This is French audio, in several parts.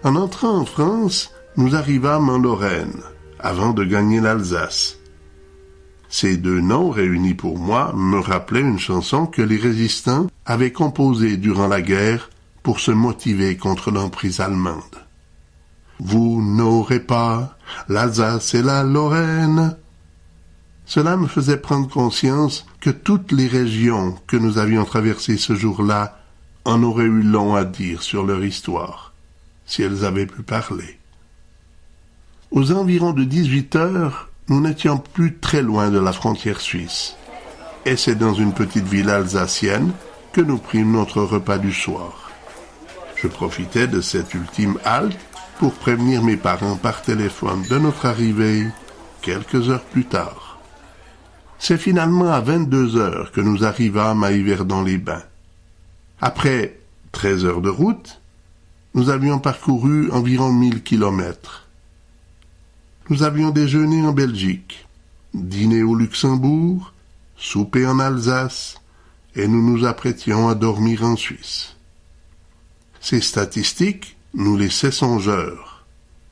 En entrant en France, nous arrivâmes en Lorraine, avant de gagner l'Alsace. Ces deux noms réunis pour moi me rappelaient une chanson que les résistants avaient composée durant la guerre pour se motiver contre l'emprise allemande. Vous n'aurez pas l'Alsace et la Lorraine. Cela me faisait prendre conscience que toutes les régions que nous avions traversées ce jour-là en auraient eu long à dire sur leur histoire, si elles avaient pu parler. Aux environs de 18 heures, nous n'étions plus très loin de la frontière suisse. Et c'est dans une petite ville alsacienne que nous prîmes notre repas du soir. Je profitais de cette ultime halte pour prévenir mes parents par téléphone de notre arrivée quelques heures plus tard. C'est finalement à 22 heures que nous arrivâmes à Yverdon-les-Bains. Après 13 heures de route, nous avions parcouru environ 1000 kilomètres. Nous avions déjeuné en Belgique, dîné au Luxembourg, soupé en Alsace, et nous nous apprêtions à dormir en Suisse. Ces statistiques nous laissaient songeurs.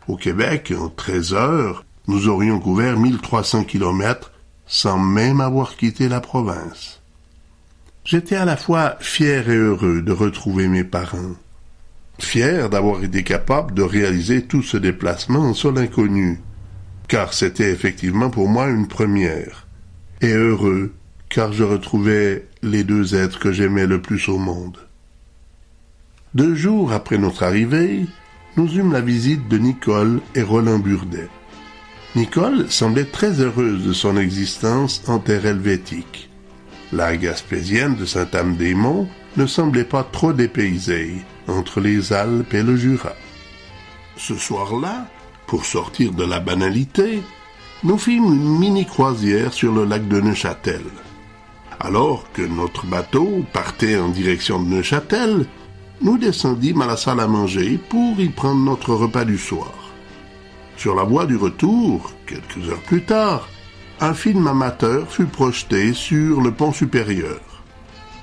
Au Québec, en 13 heures, nous aurions couvert 1300 kilomètres sans même avoir quitté la province. J'étais à la fois fier et heureux de retrouver mes parents. Fier d'avoir été capable de réaliser tout ce déplacement en sol inconnu, car c'était effectivement pour moi une première, et heureux, car je retrouvais les deux êtres que j'aimais le plus au monde. 2 jours après notre arrivée, nous eûmes la visite de Nicole et Roland Burdet. Nicole semblait très heureuse de son existence en terre helvétique. La Gaspésienne de Sainte-Anne-des-Monts ne semblait pas trop dépaysée entre les Alpes et le Jura. Ce soir-là, pour sortir de la banalité, nous fîmes une mini-croisière sur le lac de Neuchâtel. Alors que notre bateau partait en direction de Neuchâtel, nous descendîmes à la salle à manger pour y prendre notre repas du soir. Sur la voie du retour, quelques heures plus tard, un film amateur fut projeté sur le pont supérieur.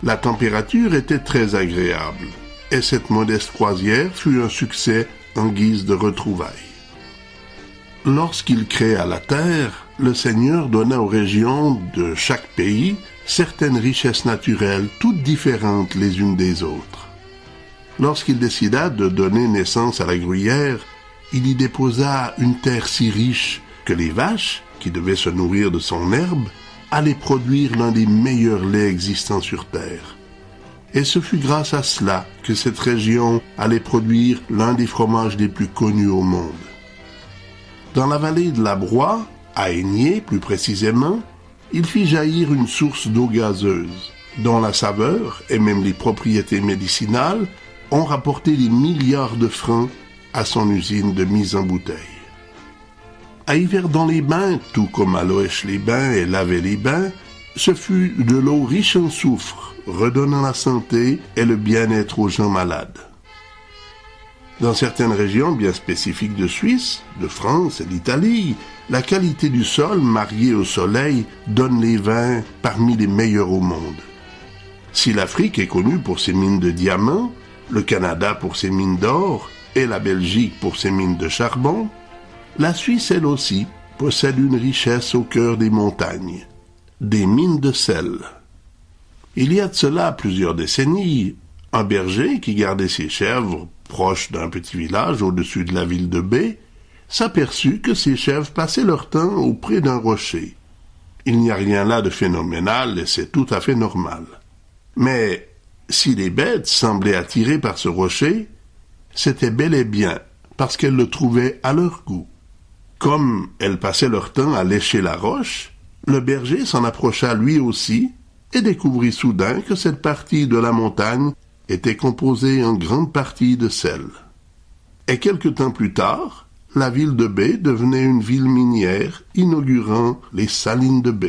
La température était très agréable, et cette modeste croisière fut un succès en guise de retrouvailles. Lorsqu'il créa la terre, le Seigneur donna aux régions de chaque pays certaines richesses naturelles, toutes différentes les unes des autres. Lorsqu'il décida de donner naissance à la Gruyère, il y déposa une terre si riche que les vaches, qui devaient se nourrir de son herbe, allaient produire l'un des meilleurs laits existants sur terre. Et ce fut grâce à cela que cette région allait produire l'un des fromages les plus connus au monde. Dans la vallée de la Broye, à Aigné plus précisément, il fit jaillir une source d'eau gazeuse, dont la saveur et même les propriétés médicinales ont rapporté des milliards de francs à son usine de mise en bouteille. À Yverdon-les-Bains, tout comme à Loèche-les-Bains et Lavey-les-Bains, ce fut de l'eau riche en soufre, redonnant la santé et le bien-être aux gens malades. Dans certaines régions bien spécifiques de Suisse, de France et d'Italie, la qualité du sol mariée au soleil donne les vins parmi les meilleurs au monde. Si l'Afrique est connue pour ses mines de diamants, le Canada pour ses mines d'or et la Belgique pour ses mines de charbon, la Suisse, elle aussi, possède une richesse au cœur des montagnes, des mines de sel. Il y a de cela plusieurs décennies, un berger qui gardait ses chèvres proche d'un petit village au-dessus de la ville de B, s'aperçut que ses chèvres passaient leur temps auprès d'un rocher. Il n'y a rien là de phénoménal et c'est tout à fait normal. Mais si les bêtes semblaient attirées par ce rocher, c'était bel et bien parce qu'elles le trouvaient à leur goût. Comme elles passaient leur temps à lécher la roche, le berger s'en approcha lui aussi et découvrit soudain que cette partie de la montagne était composée en grande partie de sel. Et quelque temps plus tard, la ville de B devenait une ville minière, inaugurant les salines de B.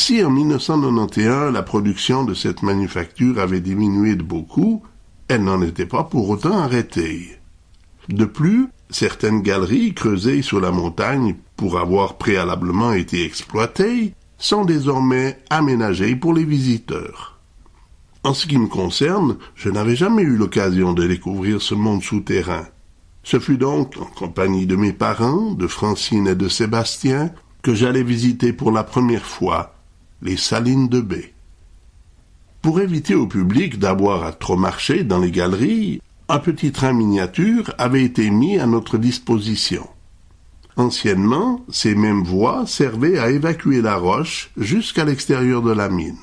Si en 1991 la production de cette manufacture avait diminué de beaucoup, elle n'en était pas pour autant arrêtée. De plus, certaines galeries creusées sur la montagne pour avoir préalablement été exploitées sont désormais aménagées pour les visiteurs. En ce qui me concerne, je n'avais jamais eu l'occasion de découvrir ce monde souterrain. Ce fut donc en compagnie de mes parents, de Francine et de Sébastien, que j'allais visiter pour la première fois les Salines de Baie. Pour éviter au public d'avoir à trop marcher dans les galeries, un petit train miniature avait été mis à notre disposition. Anciennement, ces mêmes voies servaient à évacuer la roche jusqu'à l'extérieur de la mine.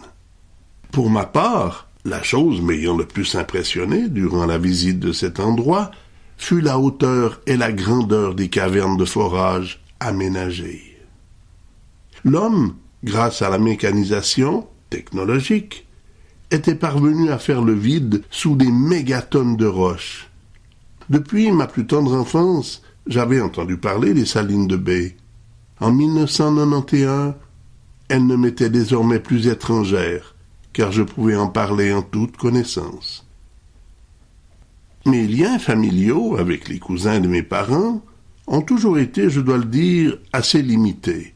Pour ma part, la chose m'ayant le plus impressionné durant la visite de cet endroit fut la hauteur et la grandeur des cavernes de forage aménagées. L'homme, grâce à la mécanisation technologique, était parvenu à faire le vide sous des mégatonnes de roches. Depuis ma plus tendre enfance, j'avais entendu parler des Salines de Baie. En 1991, elles ne m'étaient désormais plus étrangères, car je pouvais en parler en toute connaissance. Mes liens familiaux avec les cousins de mes parents ont toujours été, je dois le dire, assez limités.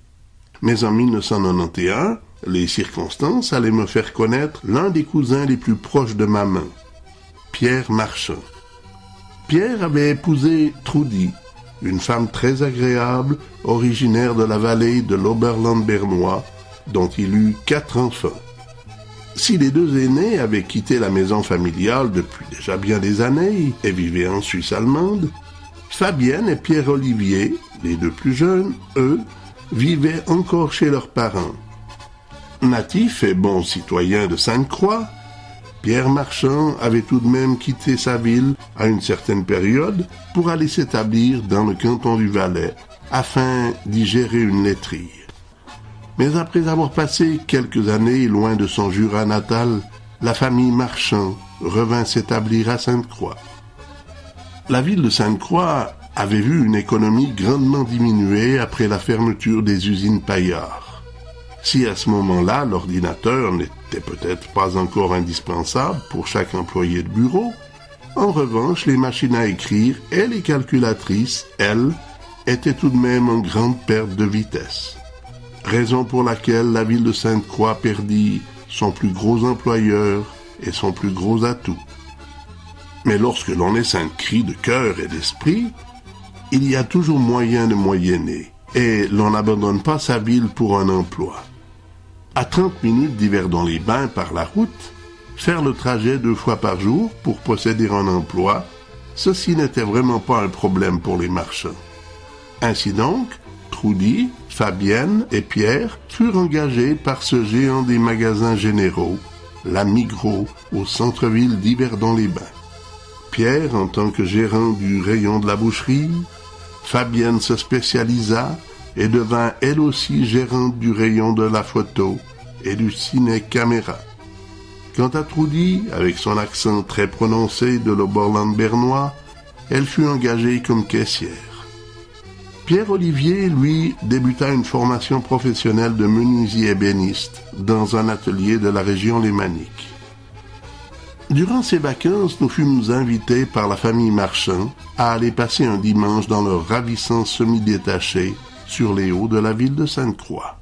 Mais en 1991, les circonstances allaient me faire connaître l'un des cousins les plus proches de ma main, Pierre Marchand. Pierre avait épousé Trudy, une femme très agréable, originaire de la vallée de l'Oberland bernois, dont il eut 4 enfants. Si les deux aînés avaient quitté la maison familiale depuis déjà bien des années et vivaient en Suisse allemande, Fabienne et Pierre-Olivier, les deux plus jeunes, eux, vivaient encore chez leurs parents. Natif et bon citoyen de Sainte-Croix, Pierre Marchand avait tout de même quitté sa ville à une certaine période pour aller s'établir dans le canton du Valais afin d'y gérer une laiterie. Mais après avoir passé quelques années loin de son Jura natal, la famille Marchand revint s'établir à Sainte-Croix. La ville de Sainte-Croix avait vu une économie grandement diminuée après la fermeture des usines Paillard. Si à ce moment-là, l'ordinateur n'était peut-être pas encore indispensable pour chaque employé de bureau, en revanche, les machines à écrire et les calculatrices, elles, étaient tout de même en grande perte de vitesse. Raison pour laquelle la ville de Sainte-Croix perdit son plus gros employeur et son plus gros atout. Mais lorsque l'on est Sainte-Crie de cœur et d'esprit, il y a toujours moyen de moyenner, et l'on n'abandonne pas sa ville pour un emploi. À 30 minutes d'Yverdon-les-Bains par la route, faire le trajet 2 fois par jour pour posséder un emploi, ceci n'était vraiment pas un problème pour les marchands. Ainsi donc, Trudy, Fabienne et Pierre furent engagés par ce géant des magasins généraux, la Migros, au centre-ville d'Yverdon-les-Bains. Pierre en tant que gérant du rayon de la boucherie, Fabienne se spécialisa et devint elle aussi gérante du rayon de la photo et du ciné-caméra. Quant à Trudy, avec son accent très prononcé de l'Oberland bernois, elle fut engagée comme caissière. Pierre-Olivier, lui, débuta une formation professionnelle de menuisier ébéniste dans un atelier de la région lémanique. Durant ces vacances, nous fûmes invités par la famille Marchand à aller passer un dimanche dans leur ravissant semi-détaché sur les hauts de la ville de Sainte-Croix.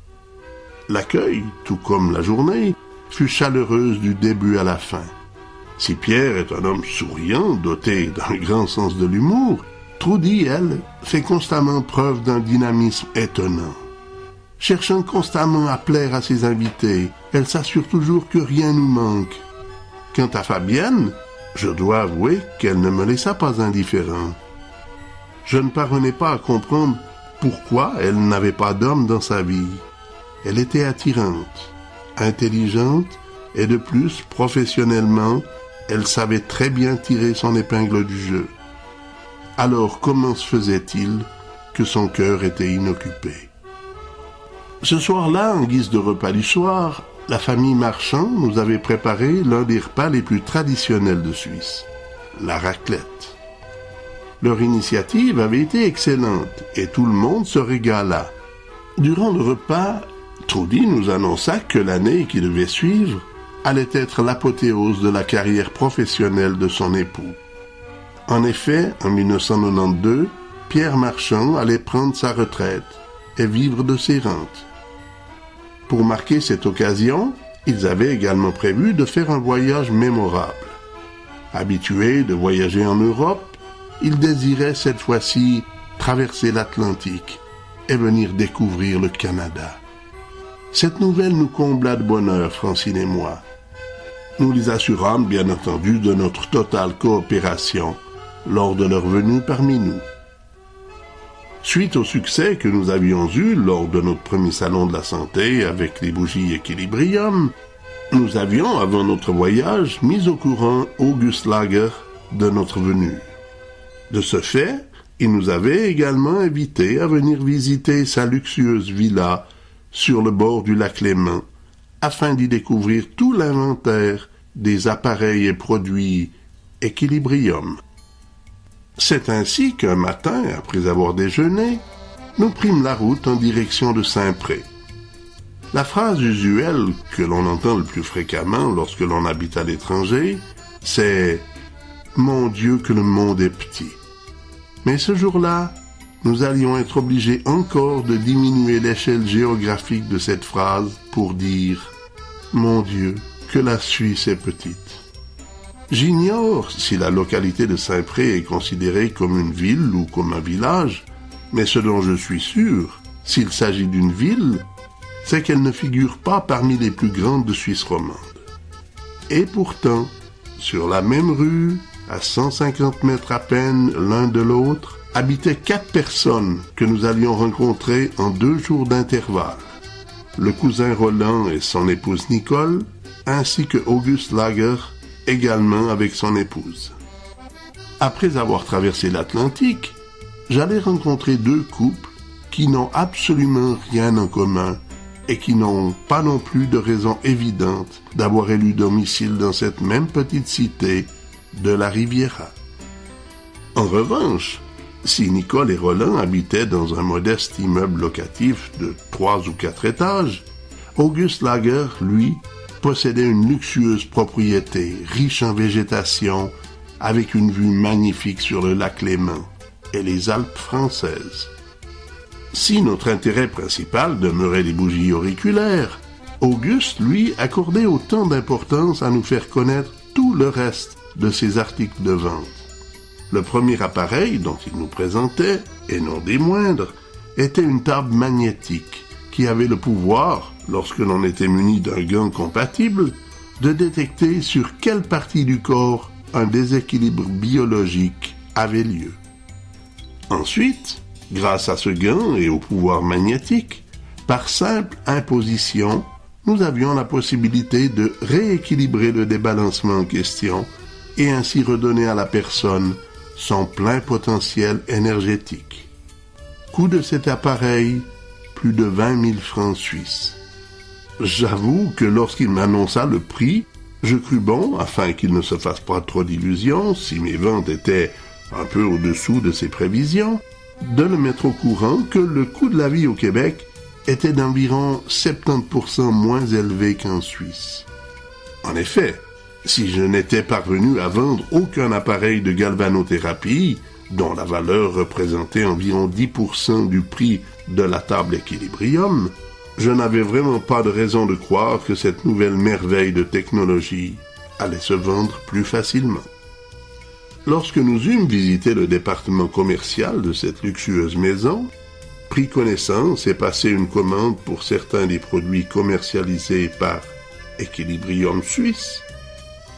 L'accueil, tout comme la journée, fut chaleureuse du début à la fin. Si Pierre est un homme souriant, doté d'un grand sens de l'humour, Trudy, elle, fait constamment preuve d'un dynamisme étonnant. Cherchant constamment à plaire à ses invités, elle s'assure toujours que rien nous manque. Quant à Fabienne, je dois avouer qu'elle ne me laissa pas indifférent. Je ne parvenais pas à comprendre pourquoi elle n'avait pas d'homme dans sa vie. Elle était attirante, intelligente et de plus, professionnellement, elle savait très bien tirer son épingle du jeu. Alors comment se faisait-il que son cœur était inoccupé? Ce soir-là, en guise de repas du soir, la famille Marchand nous avait préparé l'un des repas les plus traditionnels de Suisse, la raclette. Leur initiative avait été excellente et tout le monde se régala. Durant le repas, Trudy nous annonça que l'année qui devait suivre allait être l'apothéose de la carrière professionnelle de son époux. En effet, en 1992, Pierre Marchand allait prendre sa retraite et vivre de ses rentes. Pour marquer cette occasion, ils avaient également prévu de faire un voyage mémorable. Habitués de voyager en Europe, ils désiraient cette fois-ci traverser l'Atlantique et venir découvrir le Canada. Cette nouvelle nous combla de bonheur, Francine et moi. Nous les assurâmes bien entendu de notre totale coopération lors de leur venue parmi nous. Suite au succès que nous avions eu lors de notre premier salon de la santé avec les bougies Equilibrium, nous avions, avant notre voyage, mis au courant August Lager de notre venue. De ce fait, il nous avait également invités à venir visiter sa luxueuse villa sur le bord du lac Léman, afin d'y découvrir tout l'inventaire des appareils et produits Equilibrium. C'est ainsi qu'un matin, après avoir déjeuné, nous prîmes la route en direction de Saint-Pré. La phrase usuelle que l'on entend le plus fréquemment lorsque l'on habite à l'étranger, c'est « Mon Dieu que le monde est petit ». Mais ce jour-là, nous allions être obligés encore de diminuer l'échelle géographique de cette phrase pour dire « Mon Dieu que la Suisse est petite ». J'ignore si la localité de Saint-Pré est considérée comme une ville ou comme un village, mais ce dont je suis sûr, s'il s'agit d'une ville, c'est qu'elle ne figure pas parmi les plus grandes de Suisse romande. Et pourtant, sur la même rue, à 150 mètres à peine l'un de l'autre, habitaient 4 personnes que nous allions rencontrer en 2 jours d'intervalle. Le cousin Roland et son épouse Nicole, ainsi que August Lager, également avec son épouse. Après avoir traversé l'Atlantique, j'allais rencontrer 2 couples qui n'ont absolument rien en commun et qui n'ont pas non plus de raison évidente d'avoir élu domicile dans cette même petite cité de la Riviera. En revanche, si Nicole et Roland habitaient dans un modeste immeuble locatif de 3 ou 4 étages, August Lager, lui, possédait une luxueuse propriété, riche en végétation, avec une vue magnifique sur le lac Léman et les Alpes françaises. Si notre intérêt principal demeurait les bougies auriculaires, Auguste, lui, accordait autant d'importance à nous faire connaître tout le reste de ses articles de vente. Le premier appareil dont il nous présentait, et non des moindres, était une table magnétique qui avait le pouvoir, lorsque l'on était muni d'un gant compatible, de détecter sur quelle partie du corps un déséquilibre biologique avait lieu. Ensuite, grâce à ce gant et au pouvoir magnétique, Par simple imposition, nous avions la possibilité de rééquilibrer le débalancement en question et ainsi redonner à la personne son plein potentiel énergétique. Coût de cet appareil, plus de 20 000 francs suisses. J'avoue que lorsqu'il m'annonça le prix, je crus bon, afin qu'il ne se fasse pas trop d'illusions, si mes ventes étaient un peu au-dessous de ses prévisions, de le mettre au courant que le coût de la vie au Québec était d'environ 70% moins élevé qu'en Suisse. En effet, si je n'étais parvenu à vendre aucun appareil de galvanothérapie, dont la valeur représentait environ 10% du prix de la table Equilibrium, je n'avais vraiment pas de raison de croire que cette nouvelle merveille de technologie allait se vendre plus facilement. Lorsque nous eûmes visité le département commercial de cette luxueuse maison, pris connaissance et passé une commande pour certains des produits commercialisés par Equilibrium Suisse,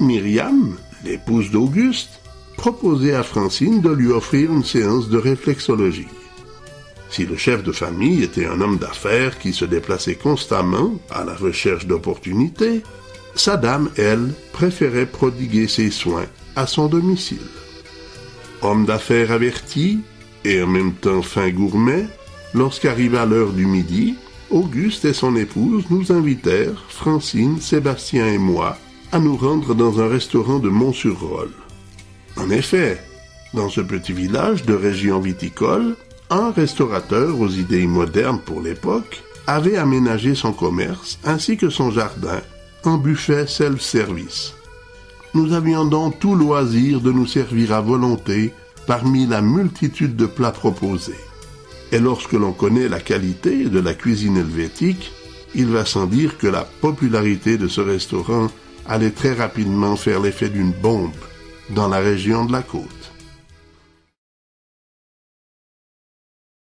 Myriam, l'épouse d'Auguste, proposait à Francine de lui offrir une séance de réflexologie. Si le chef de famille était un homme d'affaires qui se déplaçait constamment à la recherche d'opportunités, sa dame, elle, préférait prodiguer ses soins à son domicile. Homme d'affaires averti et en même temps fin gourmet, lorsqu'arriva l'heure du midi, Auguste et son épouse nous invitèrent, Francine, Sébastien et moi, à nous rendre dans un restaurant de Mont-sur-Rolle. En effet, dans ce petit village de région viticole, un restaurateur aux idées modernes pour l'époque avait aménagé son commerce ainsi que son jardin en buffet self-service. Nous avions donc tout loisir de nous servir à volonté parmi la multitude de plats proposés. Et lorsque l'on connaît la qualité de la cuisine helvétique, il va sans dire que la popularité de ce restaurant allait très rapidement faire l'effet d'une bombe dans la région de la côte.